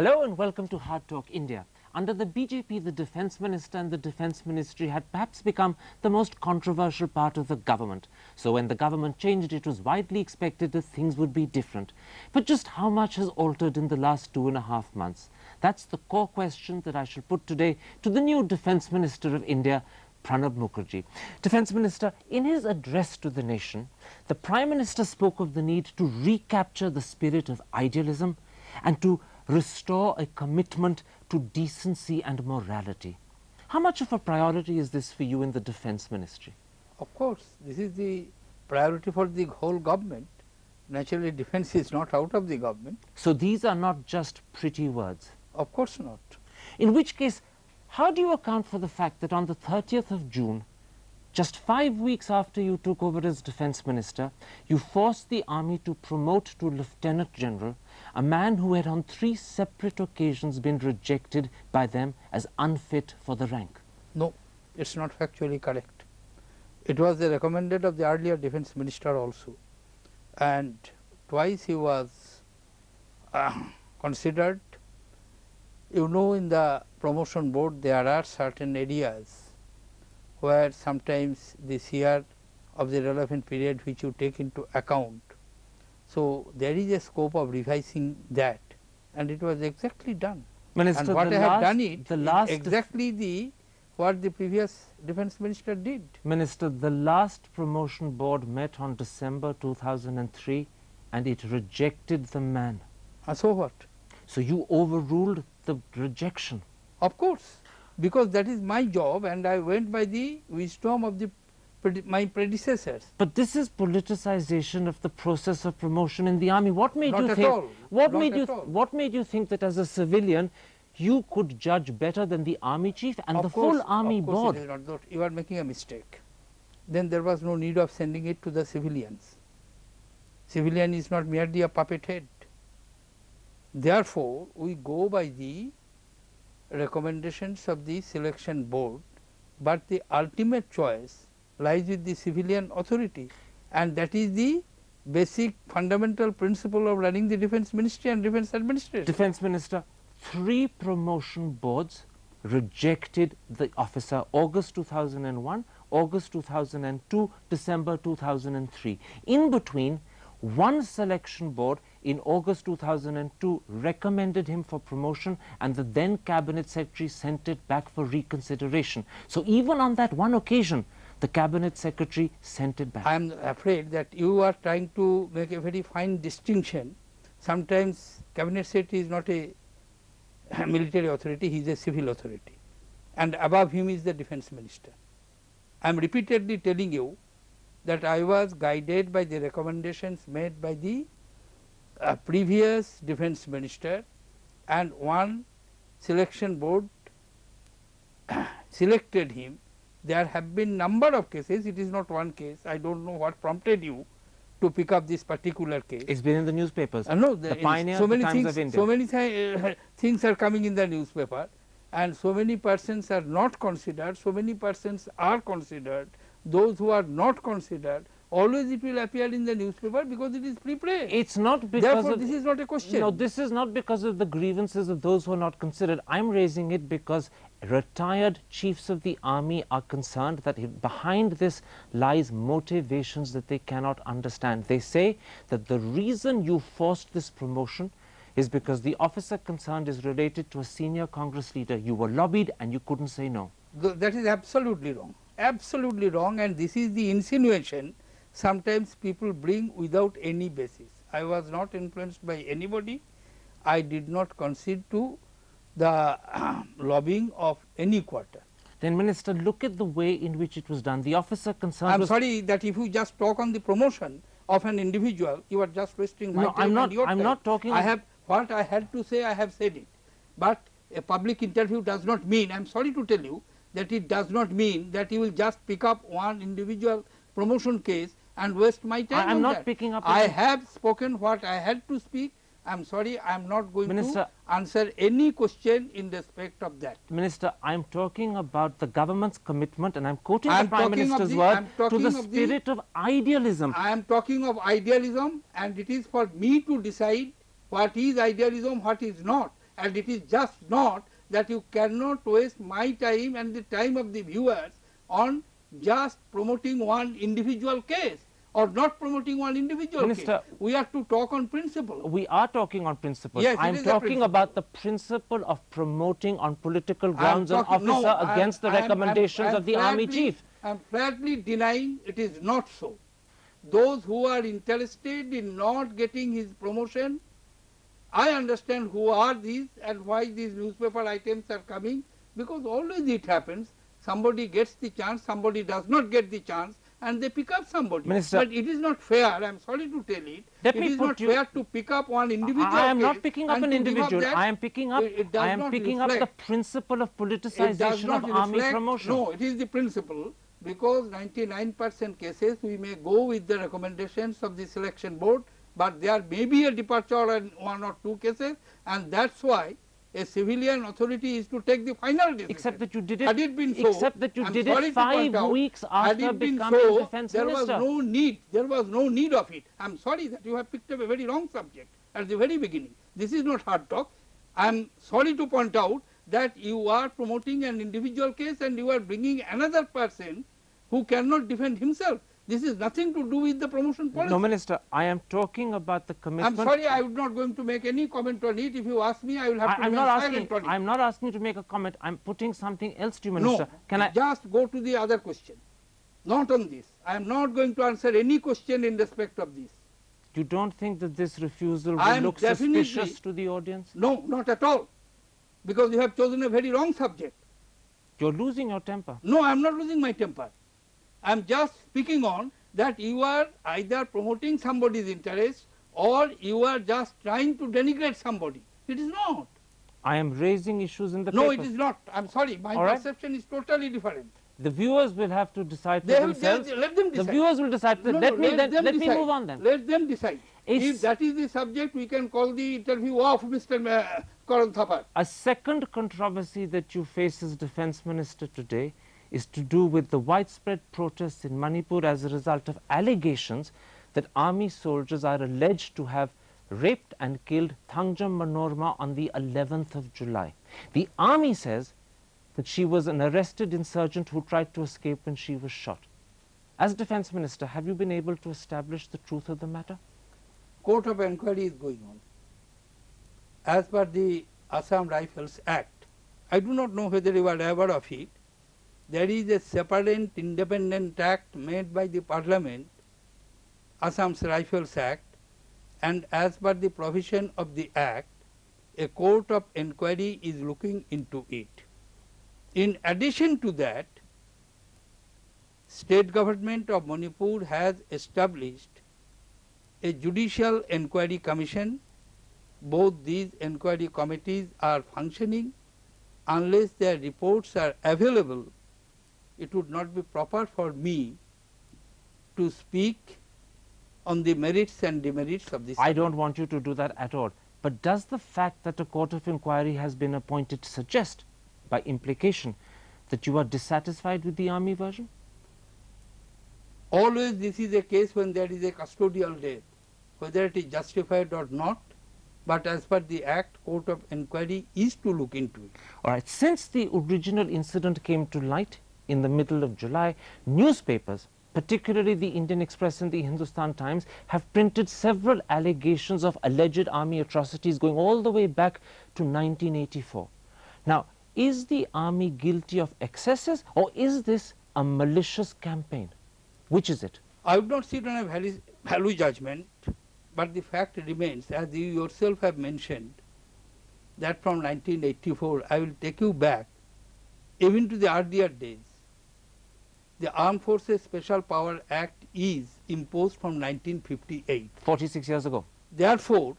Hello and welcome to Hardtalk India. Under the BJP, the Defence Minister and the Defence Ministry had perhaps become the most controversial part of the government. So when the government changed, it was widely expected that things would be different. But just how much has altered in the last 2.5 months? That's the core question that I shall put today to the new Defence Minister of India, Pranab Mukherjee. Defence Minister, in his address to the nation, the Prime Minister spoke of the need to recapture the spirit of idealism and to restore a commitment to decency and morality. How much of a priority is this for you in the Defence Ministry? Of course, this is the priority for the whole government. Naturally, defence is not out of the government. So these are not just pretty words? Of course not. In which case, how do you account for the fact that on the 30th of June, just 5 weeks after you took over as Defence Minister, you forced the army to promote to Lieutenant General a man who had on 3 separate occasions been rejected by them as unfit for the rank? No, it is not factually correct. It was the recommended of the earlier Defence Minister also, and twice he was considered. You know, in the promotion board there are certain areas where sometimes this year of the relevant period which you take into account. So there is a scope of revising that, and it was exactly done. Minister, and what I have done it is exactly what the previous Defence Minister did. Minister, the last promotion board met on December 2003 and it rejected the man. So what? So you overruled the rejection? Of course, because that is my job and I went by the wisdom of my predecessors. But this is politicization of the process of promotion in the army. What made Not you at think? all. What Not made at you? all. What made you think that as a civilian, you could judge better than the army chief and Of the course, full army of course board? It is not that. You are making a mistake. Then there was no need of sending it to the civilians. Civilian is not merely a puppet head. Therefore, we go by the recommendations of the selection board, but the ultimate choice lies with the civilian authority, and that is the basic fundamental principle of running the Defence Ministry and Defence Administration. Defence Minister, 3 promotion boards rejected the officer: August 2001, August 2002, December 2003. In between, 1 selection board in August 2002 recommended him for promotion, and the then Cabinet Secretary sent it back for reconsideration. So even on that one occasion, the Cabinet Secretary sent it back. I am afraid that you are trying to make a very fine distinction. Sometimes Cabinet Secretary is not a military authority, he is a civil authority, and above him is the Defence Minister. I am repeatedly telling you that I was guided by the recommendations made by the previous Defence Minister, and one selection board selected him. There have been number of cases, it is not one case. I do not know what prompted you to pick up this particular case. It's been in the newspapers. No, the Pioneer, so the many Times things, of India. so many things are coming in the newspaper, and so many persons are not considered, so many persons are considered. Those who are not considered, always it will appear in the newspaper because it is prepress. It's not because Therefore, of, this is not a question. No, this is not because of the grievances of those who are not considered. I'm raising it because retired chiefs of the army are concerned that behind this lies motivations that they cannot understand. They say that the reason you forced this promotion is because the officer concerned is related to a senior Congress leader. You were lobbied and you couldn't say no. That is absolutely wrong. Absolutely wrong, and this is the insinuation sometimes people bring without any basis. I was not influenced by anybody. I did not concede to the lobbying of any quarter. Then, Minister, look at the way in which it was done. The officer concerned I am was... sorry that if you just talk on the promotion of an individual, you are just wasting my time and your time. I'm not talking... What I had to say, I have said it. But a public interview does not mean, I am sorry to tell you, that it does not mean that you will just pick up one individual promotion case and waste my time. I am not that. picking up... I have spoken what I had to speak. I am sorry, I am not going Minister, to answer any question in respect of that. Minister, I am talking about the government's commitment, and I am quoting the Prime Minister's word, to the spirit of idealism. I am talking of idealism, and it is for me to decide what is idealism, what is not. and it is just not that you cannot waste my time and the time of the viewers on just promoting one individual case or not promoting one individual Minister, case. We have to talk on principle. We are talking on principles. Yes, I'm talking about the principle of promoting on political grounds an officer against the recommendations of the army chief. I am flatly denying it is not so. Those who are interested in not getting his promotion, I understand who are these and why these newspaper items are coming, because always it happens, somebody gets the chance, somebody does not get the chance, and they pick up somebody. Minister, but it is not fair, I am sorry to tell it, it is not fair to pick up one individual I am case not picking up an individual, I am picking up the principle of politicization of army promotion. No, it is the principle, because 99% cases we may go with the recommendations of the selection board, but there may be a departure in 1 or 2 cases, and that is why a civilian authority is to take the final decision. Except that you did it, had it been so, except that you did it 5 weeks after becoming defense there minister. There was no need of it. I am sorry that you have picked up a very wrong subject at the very beginning. This is not hard talk. I am sorry to point out that you are promoting an individual case and you are bringing another person who cannot defend himself. This is nothing to do with the promotion policy. No, Minister, I am talking about the commitment. I am sorry, I am not going to make any comment on it. If you ask me, I will have to remain silent on it. I am not asking you to make a comment. I am putting something else to you, Minister. No, can I just go to the other question, not on this. I am not going to answer any question in respect of this. You don't think that this refusal will look suspicious to the audience? No, not at all, because you have chosen a very wrong subject. You are losing your temper. No, I am not losing my temper. I am just speaking on that you are either promoting somebody's interest or you are just trying to denigrate somebody. It is not. I am raising issues in the No, papers. it is not. I am sorry. My perception is totally different. The viewers will have to decide for themselves. Let them decide. The viewers will decide. Let me move on then. Let them decide. If that is the subject, we can call the interview off, Mr. Karan Thapar. A second controversy that you face as Defence Minister today is to do with the widespread protests in Manipur as a result of allegations that army soldiers are alleged to have raped and killed Thangjam Manorma on the 11th of July. The army says that she was an arrested insurgent who tried to escape when she was shot. As Defence Minister, have you been able to establish the truth of the matter? Court of inquiry is going on. As per the Assam Rifles Act, I do not know whether you are aware of it, there is a separate independent act made by the Parliament, Assam's Rifles Act, and as per the provision of the act, a court of inquiry is looking into it. In addition to that, state government of Manipur has established a judicial inquiry commission. Both these inquiry committees are functioning. Unless their reports are available, it would not be proper for me to speak on the merits and demerits of this. I don't want you to do that at all. But does the fact that a court of inquiry has been appointed suggest, by implication, that you are dissatisfied with the army version? Always this is a case when there is a custodial death, whether it is justified or not, but as per the act, court of inquiry is to look into it. All right. Since the original incident came to light in the middle of July, newspapers, particularly the Indian Express and the Hindustan Times, have printed several allegations of alleged army atrocities going all the way back to 1984. Now, is the army guilty of excesses, or is this a malicious campaign? Which is it? I would not sit on a value judgment, but the fact remains, as you yourself have mentioned, that from 1984, I will take you back even to the earlier days. The Armed Forces Special Power Act is imposed from 1958. 46 years ago. Therefore,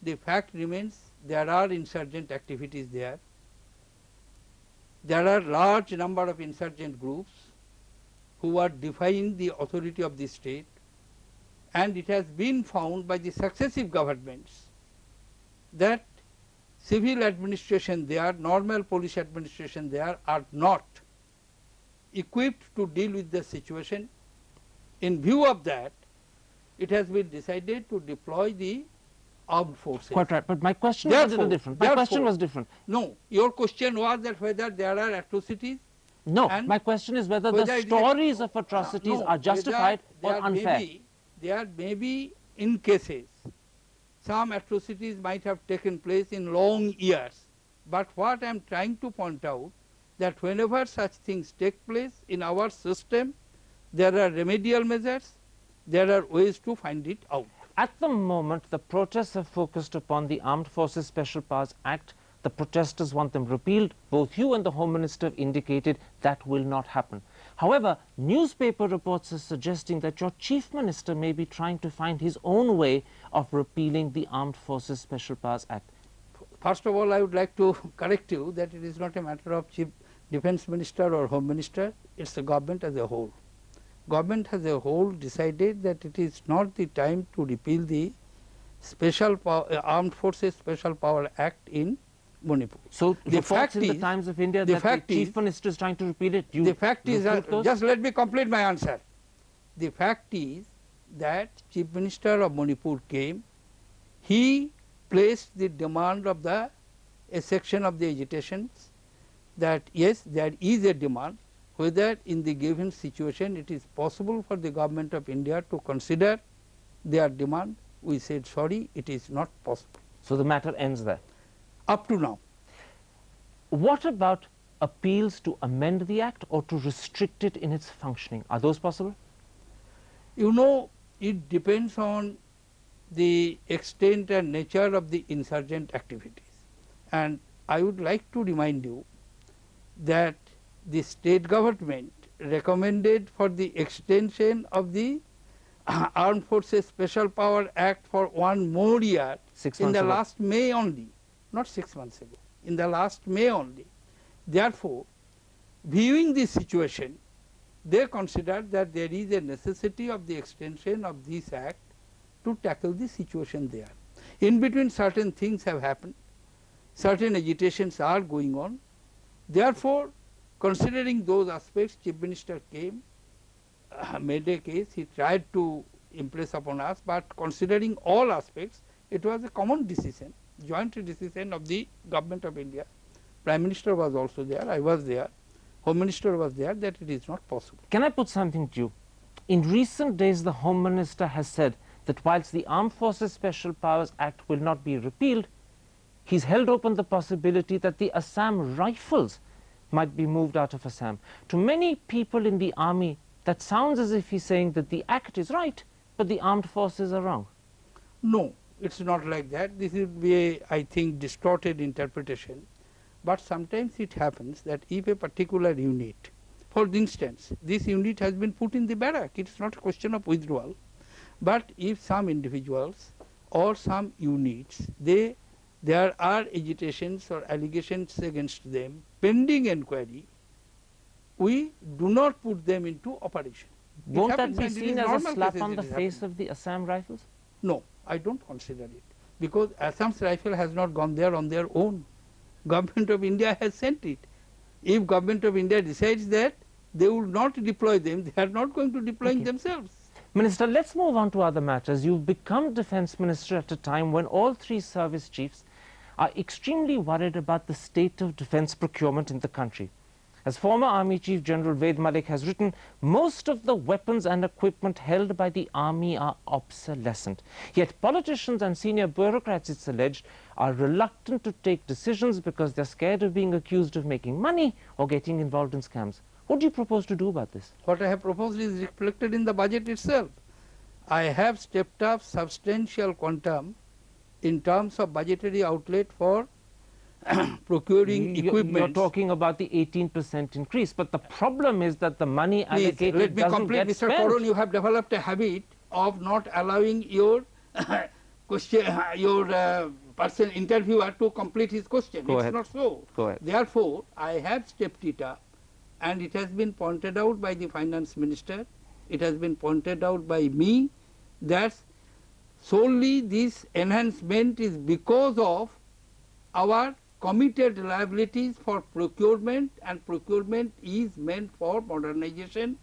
the fact remains there are insurgent activities there. There are large number of insurgent groups who are defying the authority of the state, and it has been found by the successive governments that civil administration there, normal police administration there are not equipped to deal with the situation. In view of that, it has been decided to deploy the armed forces. Quite right. But my question was a little different. My question was different. No, your question was that whether there are atrocities. No, my question is whether the stories of atrocities are justified or unfair. There may be, in cases, some atrocities might have taken place in long years. But what I am trying to point out, that whenever such things take place in our system, there are remedial measures, there are ways to find it out. At the moment, the protests have focused upon the Armed Forces Special Powers Act. The protesters want them repealed. Both you and the Home Minister have indicated that will not happen. However, newspaper reports are suggesting that your Chief Minister may be trying to find his own way of repealing the Armed Forces Special Powers Act. First of all, I would like to correct you that it is not a matter of Chief Defence Minister or Home Minister, it's the government as a whole. Government as a whole decided that it is not the time to repeal the Armed Forces Special Power Act in Manipur. So the fact in the Times of India that the Chief Minister is trying to repeal it, the fact is, just let me complete my answer. The fact is that Chief Minister of Manipur came, he placed the demand of a section of the agitations that yes, there is a demand, whether in the given situation it is possible for the government of India to consider their demand. We said sorry, it is not possible. So the matter ends there. Up to now. What about appeals to amend the Act or to restrict it in its functioning? Are those possible? You know, it depends on the extent and nature of the insurgent activities. And I would like to remind you that the state government recommended for the extension of the Armed Forces Special Power Act for 1 more year in the last May only, not 6 months ago, in the last May only. Therefore, viewing this situation, they considered that there is a necessity of the extension of this act to tackle the situation there. In between, certain things have happened, certain agitations are going on. Therefore, considering those aspects, Chief Minister came, made a case, he tried to impress upon us, but considering all aspects, it was a common decision, joint decision of the Government of India. Prime Minister was also there, I was there, Home Minister was there, that it is not possible. Can I put something to you? In recent days, the Home Minister has said that whilst the Armed Forces Special Powers Act will not be repealed, he's held open the possibility that the Assam Rifles might be moved out of Assam. To many people in the army, that sounds as if he's saying that the act is right, but the armed forces are wrong. No, it's not like that. This would be a, I think, distorted interpretation. But sometimes it happens that if a particular unit, for instance, this unit has been put in the barrack, it's not a question of withdrawal. But if some individuals or some units, there are agitations or allegations against them, pending inquiry, we do not put them into operation. Won't that be seen as a slap on the face of the Assam Rifles? No, I don't consider it, because Assam's rifle has not gone there on their own. Government of India has sent it. If Government of India decides that they will not deploy them, they are not going to deploy themselves. Minister, let's move on to other matters. You've become Defence Minister at a time when all 3 service chiefs are extremely worried about the state of defence procurement in the country. As former Army Chief General Ved Malik has written, most of the weapons and equipment held by the Army are obsolescent. Yet politicians and senior bureaucrats, it's alleged, are reluctant to take decisions because they're scared of being accused of making money or getting involved in scams. What do you propose to do about this? What I have proposed is reflected in the budget itself. I have stepped up substantial quantum in terms of budgetary outlet for procuring equipment. You're talking about the 18% increase, but the problem is that the money allocated doesn't get spent. Mr. Koron, you have developed a habit of not allowing your question, your person interviewer to complete his question. Go ahead. Not so. Go ahead. Therefore, I have stepped it up, and it has been pointed out by the Finance Minister, it has been pointed out by me, that solely this enhancement is because of our committed liabilities for procurement, and procurement is meant for modernization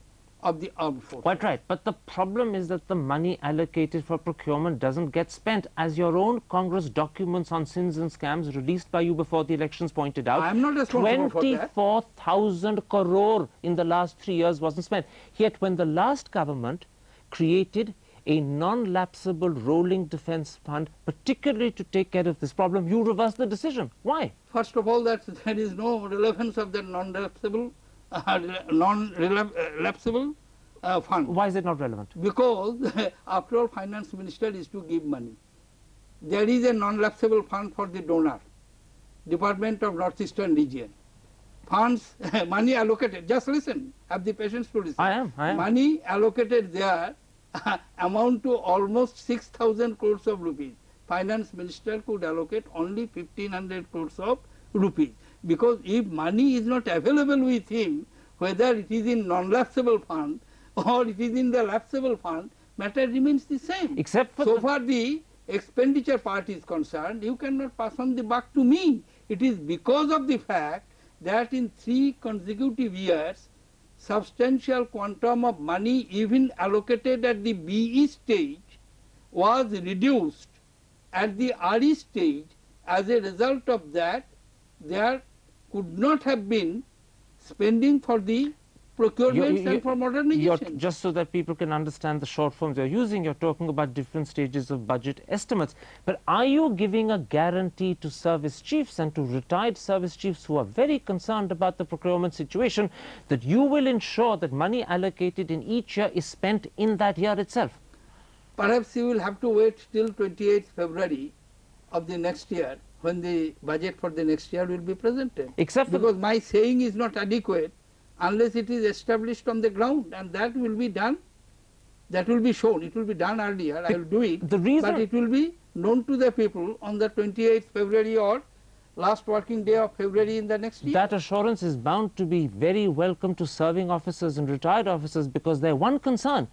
of the armed forces. Quite right. But the problem is that the money allocated for procurement doesn't get spent, as your own Congress documents on sins and scams released by you before the elections pointed out. I am not responsible for that. 24,000 crore in the last 3 years wasn't spent. Yet when the last government created a non-lapsable rolling defense fund, particularly to take care of this problem, you reversed the decision. Why? First of all, that there is no relevance of the non-lapsable fund. Why is it not relevant? Because after all, finance minister is to give money. There is a non-lapsable fund for the donor, Department of Northeastern Region. Funds, money allocated, just listen, have the patience to listen. I am. Money allocated there amount to almost 6,000 crores of rupees. Finance minister could allocate only 1,500 crores of rupees. Because if money is not available with him, whether it is in non-lapsable fund or it is in the lapsable fund, matter remains the same. Except for so far the expenditure part is concerned, you cannot pass on the buck to me. It is because of the fact that in 3 consecutive years, substantial quantum of money even allocated at the BE stage was reduced at the RE stage. As a result of that, there could not have been spending for the procurement and for modernization. Just so that people can understand the short forms you're using, you're talking about different stages of budget estimates. But are you giving a guarantee to service chiefs and to retired service chiefs who are very concerned about the procurement situation that you will ensure that money allocated in each year is spent in that year itself? Perhaps you will have to wait till 28th February of the next year, when the budget for the next year will be presented. Because my saying is not adequate unless it is established on the ground, and that will be done, that will be shown. It will be done earlier, I will do it, but it will be known to the people on the 28th February or last working day of February in the next year. That assurance is bound to be very welcome to serving officers and retired officers, because their one concern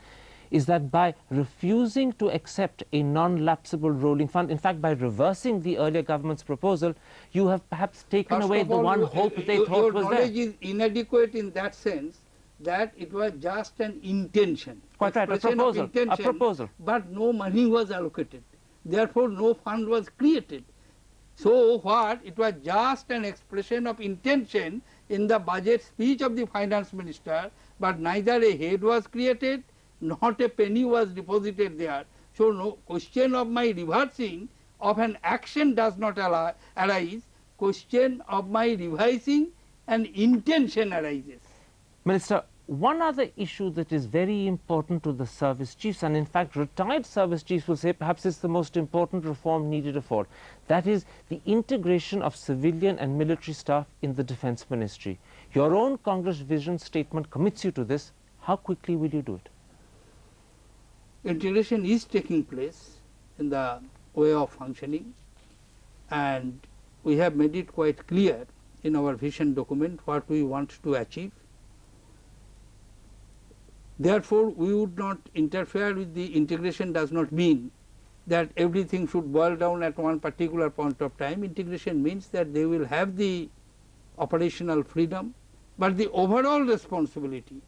is that by refusing to accept a non-lapsable rolling fund, in fact by reversing the earlier government's proposal, you have perhaps taken away the one hope they thought was there. Your knowledge is inadequate in that sense that it was just an intention. Quite right, a proposal. But no money was allocated. Therefore, no fund was created. So what? It was just an expression of intention in the budget speech of the finance minister, but neither a head was created, not a penny was deposited there. So no question of my reversing of an action does not arise. Question of my revising an intention arises. Minister, one other issue that is very important to the service chiefs, and in fact retired service chiefs will say perhaps it's the most important reform needed of all, that is the integration of civilian and military staff in the defense ministry. Your own Congress vision statement commits you to this. How quickly will you do it? Integration is taking place in the way of functioning, and we have made it quite clear in our vision document what we want to achieve. Therefore, we would not interfere with the integration. Does not mean that everything should boil down at one particular point of time. Integration means that they will have the operational freedom, but the overall responsibility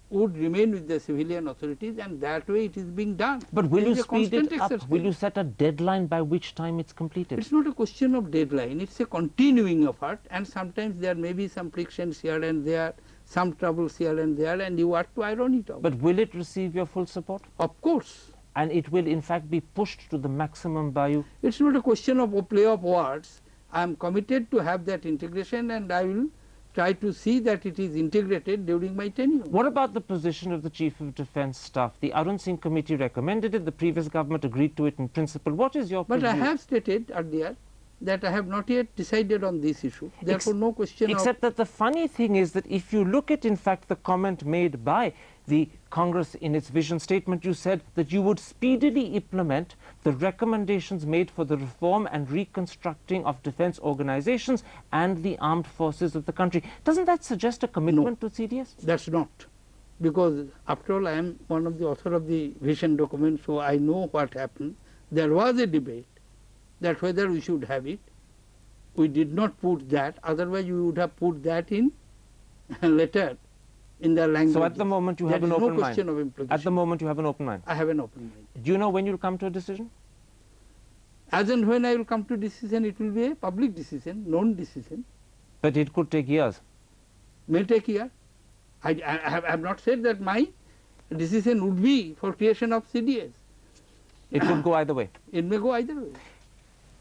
would remain with the civilian authorities, and that way it is being done. But will you speed it up? Will you set a deadline by which time it's completed? It's not a question of deadline. It's a continuing effort, and sometimes there may be some frictions here and there, some troubles here and there, and you have to iron it out. But will it receive your full support? Of course. And it will in fact be pushed to the maximum by you? It's not a question of a play of words. I am committed to have that integration, and I will try to see that it is integrated during my tenure. What about the position of the Chief of Defence Staff? The Arun Singh Committee recommended it, the previous government agreed to it in principle. What is your But I have stated earlier that I have not yet decided on this issue. Therefore, no question Except that the funny thing is that if you look at, in fact, the comment made by the Congress in its vision statement, you said that you would speedily implement the recommendations made for the reform and reconstructing of defense organizations and the armed forces of the country. Doesn't that suggest a commitment to CDS? That's not. Because after all, I am one of the author of the vision document, so I know what happened. There was a debate that whether we should have it. We did not put that, otherwise we would have put that in a letter in their language. So at the moment you have an open no question mind. of implication. At the moment you have an open mind. I have an open mind. Do you know when you'll come to a decision? As and when I will come to decision, it will be a public decision, known decision. But it could take years. May take year. I have not said that my decision would be for creation of CDS. It could go either way. It may go either way.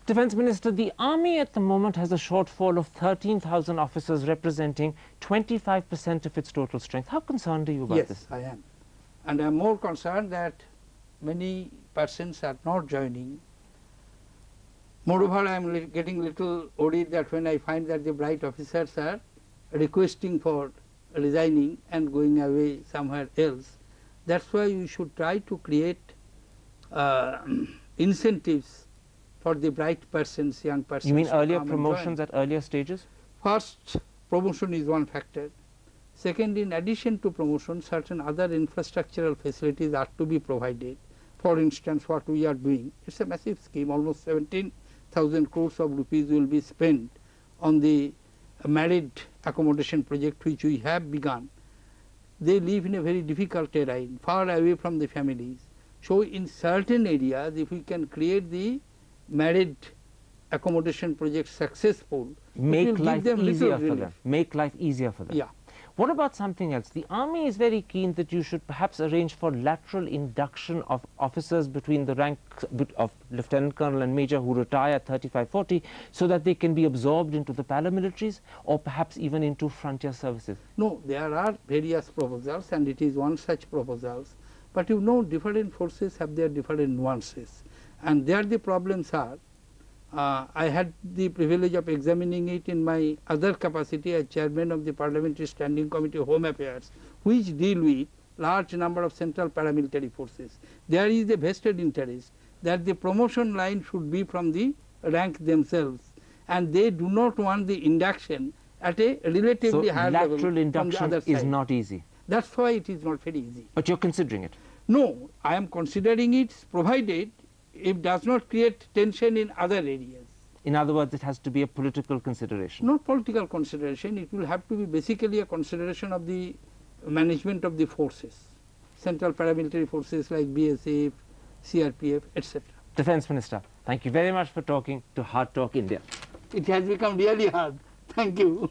Defence Minister, the Army at the moment has a shortfall of 13,000 officers representing 25% of its total strength. How concerned are you about this? Yes, I am. And I am more concerned that many persons are not joining. Moreover, I am getting little worried that when I find that the bright officers are requesting for resigning and going away somewhere else. That's why you should try to create incentives for the bright persons, young persons. You mean to earlier come and promotions join. at earlier stages? First, promotion is one factor. Second, in addition to promotion, certain other infrastructural facilities are to be provided. For instance, what we are doing, it's a massive scheme, almost 17,000 crores of rupees will be spent on the married accommodation project which we have begun. They live in a very difficult terrain, far away from the families. So in certain areas, if we can create the married accommodation project successful, Make life them easier little for relief. them. Make life easier for them. Yeah. What about something else? The Army is very keen that you should perhaps arrange for lateral induction of officers between the rank of Lieutenant Colonel and Major who retire at 35-40 so that they can be absorbed into the paramilitaries or perhaps even into frontier services. No, there are various proposals and it is one such proposals. But you know, different forces have their different nuances. And there the problems are, I had the privilege of examining it in my other capacity as chairman of the Parliamentary Standing Committee of Home Affairs, which deal with large number of central paramilitary forces. There is a vested interest that the promotion line should be from the rank themselves, and they do not want the induction at a relatively higher level lateral from the induction other is side. not easy. That's why it is not very easy. But you're considering it. No, I am considering it provided it does not create tension in other areas. In other words, it has to be a political consideration. Not political consideration, it will have to be basically a consideration of the management of the forces, central paramilitary forces like BSF, CRPF, etc. Defence Minister, thank you very much for talking to Hard Talk India. It has become really hard. Thank you.